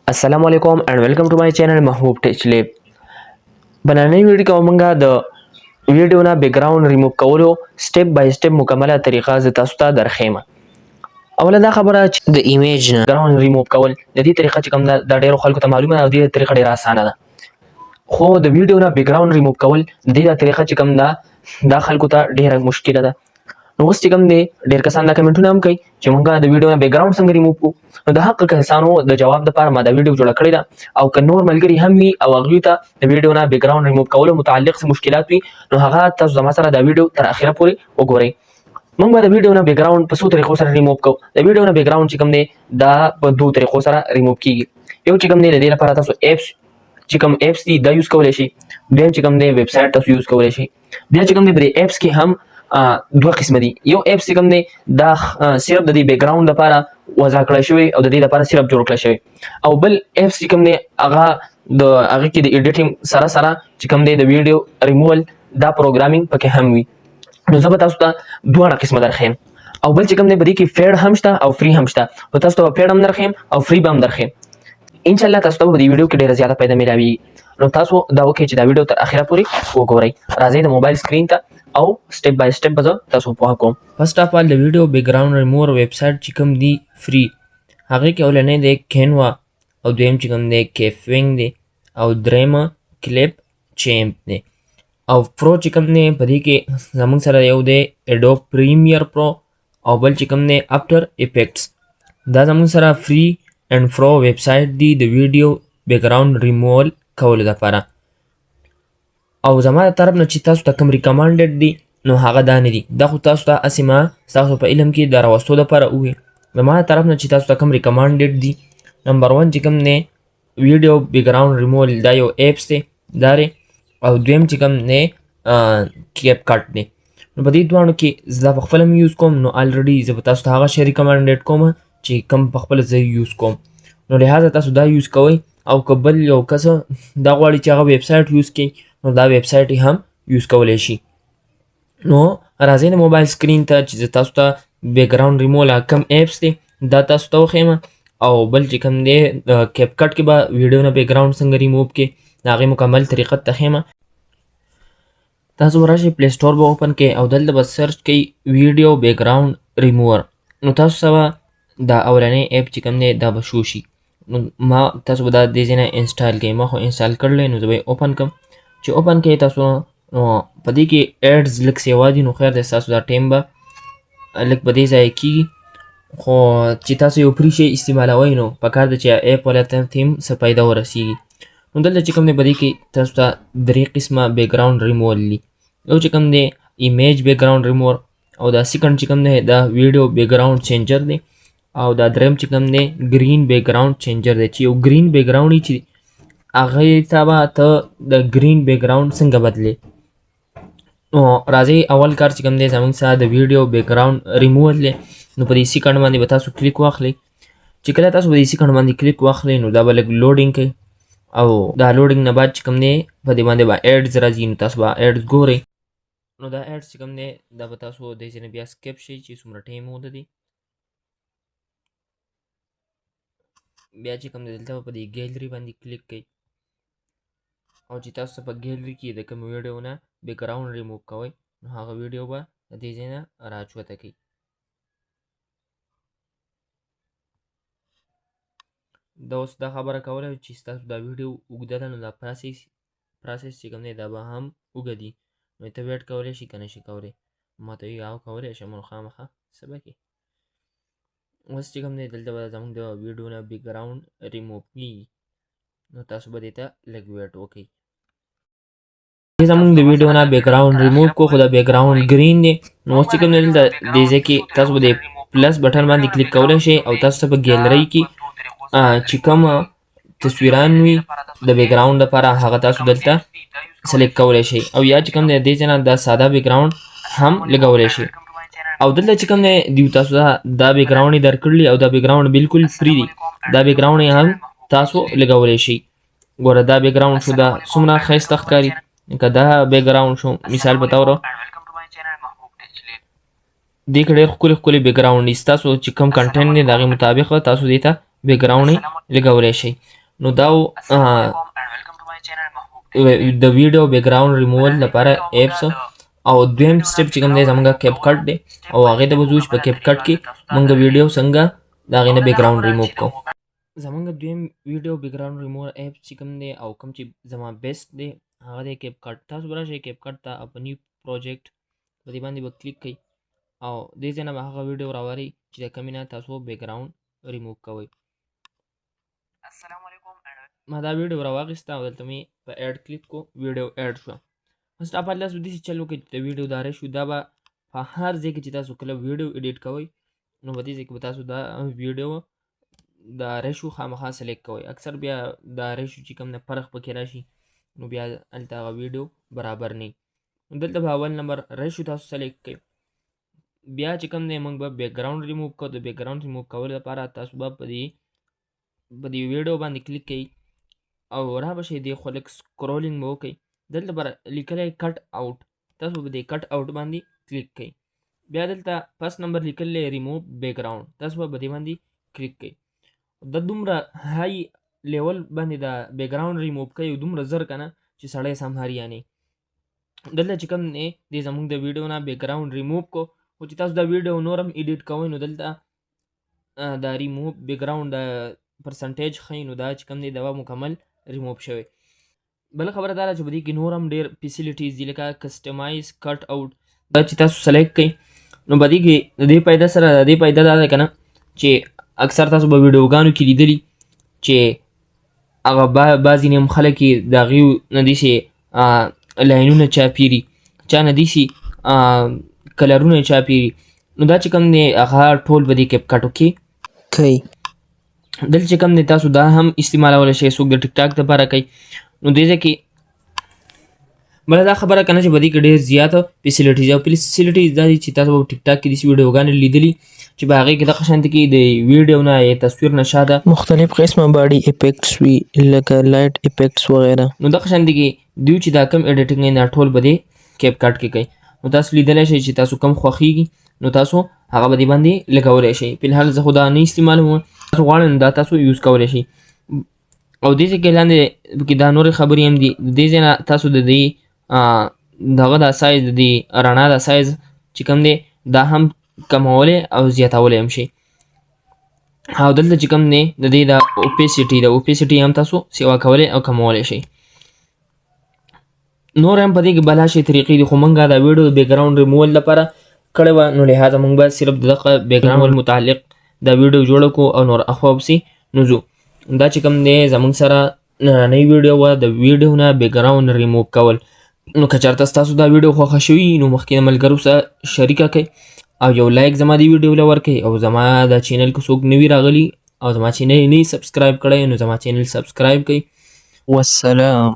अस्सलाम वालेकुम and welcome to my channel Mahboob tech lab. बनाने वीडियो का मंगा द वीडियो ना बैकग्राउंड रिमूव कولو स्टेप बाय स्टेप मुकम्मल तरीका ज تاسو ته درخېما. اوله دا خبره چې د ایمیج نه بیکګراوند ریموو کول د دې طریقه چې کوم دا ډېرو خلکو ته معلومه ده او دې طریقه ډېره اسانه ده، خو د ویډیو نه بیکګراوند ریموو کول د دې طریقه چې کوم دا خلکو ته ډېره مشکله ده. نو اوس چې کوم دی ډېر کسان دا کمنټونه هم کوي چې مونږه د ویډیو نه بیکګراوند څنګه ریموو کړو. نو د حق کسانو د جواب لپاره ما دا ویډیو جوړه کړې ده، او که نور ملګري هم وي او هغوی ته د ویډیو نه بیکګراوند ریموو کولو متعلق څه مشکلات وي نو هغه تاسو زما سره دا ویډیو تر اخره پورې وګورئ. مونږ به د ویډیو نه بیکګراوند په څو طریقو سره ریموو کوو. د ویډیو نه بیکګراوند چې کوم دی دا په دوه طریقو سره ریموو کیږي. یو چې کوم دی د دې لپاره تاسو ایپس چې کوم ایپس دي دا یوز کولی شي. دویم چې کوم دی ویب سایټ تاسو یوز کولی شي. بیا چې کوم دی په دې ایپس کې هم دوه قسمه دي. یو ایپس چې کوم دی دا صرف د دې بیکګراوند لپاره وضع کړی شوی او د دې لپاره صرف جوړ کړی شوی، او بل ایپس چې کوم دی هغه کې د ایډیټینګ سره سره چې کوم دی د ویډیو ریموول دا پروګرامینګ پکې هم وي. نو زه به تاسو ته دواړه قسمه درښیم، او بل چې کوم دی په دې کې فیډ هم شته او فری هم شته. نو تاسو ته به فیډ هم درښیم او فری به هم درښیم. انشاءالله تاسو ته په دې ویډیو کې ډېره زیاته فایده میلاویږي. نو تاسو دا وکړئ چې دا ویډیو تر اخره پورې وګورئ. راځئ د موبایل سکرین ته او سټپ بای سټپ به زه تاسو پوهه کوم. فرست اف آل د ویډیو بیکګراوند ریموور ویب سایټ چې کوم دی فری، هغې کې اولنی دی کینوا، او دویم چې کوم دی کیفوینګ دی، او درېیمه کلیپ چیمپ دی، او پرو چې کوم دی په دې کې زموږ سره یو دی اډوب پریمیر پرو، او بل چې کوم دی افټر افیکټس. دا زموږ سره فری اینڈ پرو ویب سایټ دی د ویډیو بیکګراوند ریموول کولو لپاره. او زما د طرف نه چې تاسو ته کوم ریکمنډډ دي نو هغه دا نه دي، دا خو تاسو ته هسې ما ستاسو په علم کې د راوستو لپاره ووایي. زما د طرف نه چې تاسو ته کوم ریکمنډډ دي، نمبر 1 چې کوم دی ویډیو بیکګراوند ریموول دا یو ایپس دی دا دی، او دویم چې کوم دی کیپ کټ دی. نو په دې دواړو کې زه په خپله هم یوز کوم، نو الریډي زه به تاسو ته هغه شی ریکمنډډ کوم چې کوم په خپله زه یوز کوم. نو لحاظه تاسو دا یوز کوئ، او که بل یو کس دا غواړي چې هغه ویب سایټ یوز کړي نو دا ویب سایټ یې هم یوز کولی شي. نو راځئ د موبایل سکرین ته چې زه تاسو ته بیکګراوند ریموول کم ایپس دی دا تاسو ته وښیم، او بل چې کوم دی کیپ کټ کې به ویډیو نه بیکګراوند څنګه ریموو کړي د هغې مکمل طریقه ته ښیم. تاسو به راشئ پلی سټور به اوپن کړئ او دلته به سرچ کوئ ویډیو بیکګراوند ریموور. نو تاسو سره دا اولنی ایپ چې کوم دی دا به شو شي. نو ما تاسو به دا دې ځای نه انسټال کوئ. ما خو انسټال کړلی نو زه به یې اوپن کړم. چې اوپن کوئ تاسو نو په دې کې ایډز لږ سیوا دي، نو خیر دی ستاسو دا ټایم به لږ په دې ضایع کېږي، خو چې تاسو یو فری شی استعمالوئ نو پکار ده چې ایپ والا ته هم څه فایده ورسیږي. نو دلته چې کوم دی په دې کې تاسو ته درې قسمه بیکګراوند ریموول دي. یو چې کوم دی ایمیج بیکګراوند ریموور، او دا سیکنډ چې کوم دی دا ویډیو بیکګراوند چینجر دی، او دا دریم چې کوم دی ګرین بیکګراوند چینجر دی چې یو ګرین بیکګراوند وي چې هغې ته به ته د ګرین بیکګراوند څنګه بدلې. نو راځئ اول کار چې کوم دی زموږ سره د ویډیو بیکګراوند ریموول دی. نو په دې سیکنډ باندې به تاسو کلیک واخلئ. چې کله تاسو په دې سیکنډ باندې کلیک واخلئ نو دا به لږ لوډینګ کوي، او دا لوډینګ نه بعد چې کوم دی په دې باندې به ایډز راځي. نو تاسو به ایډز ګورئ. نو دا ایډز چې کوم دی دا به تاسو دې ځای نه بیا سکیپ شئ چې څومره ټایم ودرېږي. بیا چې کوم دی دلته به په دې ګیلري باندې کلیک کوئ، او چې تاسو په ګیلري کې د کوم ویډیو نه بیکګراوند ریموو کوئ نو هغه ویډیو به د دې ځای نه راچوته کوئ. دا اوس دا خبره کوله چې ستاسو دا ویډیو اوږده ده نو دا پروسس چې کوم دی دا به هم اوږه دي. نو ته ویټ کولی شي که نه شي کولی. ما ته وایي او کولی شم نو خامخا څه به کې. اوس چې کوم دی دلته به زموږ د ویډیو نه بیکګراوند ریموو کېږي، نو تاسو به دې ته لږ ویټ وکړئ. زموږ د ویډیو نه بیکګراوند ریموو کړو، خو دا بیکګراوند ګرین دی. نو اوس چې کوم دی دلته دې ځای کې تاسو به د پلس بټن باندې کلیک کولی شئ، او تاسو ته په ګیلرۍ کې چې کوم تصویران وي د بیکګراوند لپاره هغه تاسو دلته سلیکټ کولی شئ، او یا چې کوم دی دې ځای نه دا ساده بیکګراوند هم لګولی شئ. او دلته چې کوم دی دیو تاسو دا بیکګراوند یې درکړلي، او دا بیکګراوند بالکل فری دی. دا بیکګراوند یې هم تاسو لګولی شئ. ګوره دا بیکګراوند شو دا څومره ښایسته ښکاري. که دا بیکګراوند شو مثال په طور دې کې ډېر ښکلي ښکلي بیکګراوند دي. ستاسو چې کوم کنټینټ دی د هغې مطابق تاسو دې ته بیک ګراوند لګولی شئ. نو دا د ویډیو بیک ګراوند ریموول لپاره ایپس او دویم سټپ چې کوم دی زمونږ کیپ کټ دی او هغې ته به ځو چې په کیپ کټ کې مونږ ویډیو څنګه د هغې نه بیک ګراوند ریموو کوو. زمونږ دویم ویډیو بیک ګراوند ریموور ایپ چې کوم دی او کوم چې زما بیسټ دی هغه دی کیپ کټ. تاسو به راشئ کیپ کټ ته او په نیو پروجیکټ په دې باندې به کلیک کوئ او دې ځای نه به هغه ویډیو راوړئ چې د کومې نه تاسو بیک ګراوند ریموو کوئ. ما دا ویډیو راواخیسته او دلته مې په ایډ کلیک کو ویډیو ایډ شوه. ستا په لاس به داسې چل وکړئ چې د ویډیو دا رش دا به په هر ځای کې چې تاسو کله ویډیو ایډیټ کوئ نو په دې ځای کې به تاسو دا ویډیو دا ریشو خامخا سلیکټ کوئ. اکثر بیا دا ریشو چې کوم نه فرق پکې راشي نو بیا هلته هغه ویډیو برابر نه وي. دلته به اول نمبر ریشو تاسو سلیکټ کوئ. بیا چې کوم دی موږ به بیک ګراوند ریموو کوو. د بیک ګراوند ریموو کولو لپاره تاسو به په دې ویډیو باندې کلیک کوئ او را به شئ دې خوا لږ سکرولینګ به وکئ. دلته به لیکلی کټ آوټ، تاسو به دې کټ آوټ باندې کلیک کوئ. بیا دلته فرست نمبر لیکلی ریموو بیک ګراوند، تاسو به دې باندې کلیک کوئ. د دومره های لیول باندې د بیک ګراوند ریموو کوي دومره زر که نه چې سړی سمهاري یعنې دلته چې کوم دی دې زموږ د ویډیو نه بیک ګراوند ریموو کو. خو چې تاسو دا ویډیو نور هم ایډیټ کوئ نو دلته دا ریموو بیک ګراوند د پرسنټیج ښیي نو دا چې کوم دی دا مکمل ریموو شوی. بله خبره دا ده چې په دې کې نور هم ډېر فیسیلیټیز دي لکه کسټمایز کټ آوټ. دا چې تاسو سلیکټ کړئ نو په دې کې د دې فایده سره د دې فایده دا ده که نه چې اکثر تاسو به ویډیوګانو کې لیدلي چې هغه بعضې نیم خلک یې د هغې نه داسې لاینونه چاپېري، چا نه داسې کلرونه یې چاپېري نو دا چې کوم دی هغه ټول به دې کیپ کټو کې کوي. دلته چې کوم دی تاسو دا هم استعمالولی شئ، څوک د ټیک ټاک دپاره کوي نو دې ځای کې بله دا خبره که نه چې په دې کې ډېر زیاته فیسیلیټیز او فیسیلیټیز دا دي چې تاسو به په ټیک ټاک کې داسې ویډیوګانې لیدلي چې په هغې کې دغه شانتې کې د ویډیو نه یا تصویر نه شاته مختلف قسمه باډي افیکټس وي لکه لایټ افیکټس وغیره. نو دغه شانتې کې دوی چې دا کم ایډیټینګ دی دا ټول به دې کیپ کټ کې کوي. نو تاسو لیدلی شئ چې تاسو کم خوښیږي نو تاسو هغه به دې باندې لګولی شئ. فلحال زه خو دا نه استعمالوم، تاسو غواړئ نو دا تاسو یوز کولی شئ. او دې ځای کې لاندې پکې دا نورې خبرې هم دي. د دې ځای نه تاسو د دې دغه دا سایز د دې رڼا دا سایز چې کوم دی دا هم کمولی او زیاتولی هم شي. او دلته چې کوم دی د دې دا اوپیسټي هم تاسو سیوا کولی او کمولی شئ. نور هم په دې کې بلا شي طریقې دي خو موږ دا ویډیو د بیک ګراوند ریموول لپاره کړی وه نو لهذا موږ به صرف د دغه بیک ګراوند متعلق دا ویډیو جوړه کړو او نور اخوا پسې نو ځو. دا چې کوم دی زموږ سره نننۍ ویډیو وه د ویډیو نه بیک ګراوند ریموو کول. نو که چېرته ستاسو دا ویډیو خوښه شوي نو مخکې د ملګرو سره شریکه کړئ او یو لایک زما دې ویډیو له ورکړئ او زما دا چینل که څوک نوي راغلي او زما چینل یې نه سبسکرایب کړی نو زما چینل سبسکرایب کړئ. والسلام.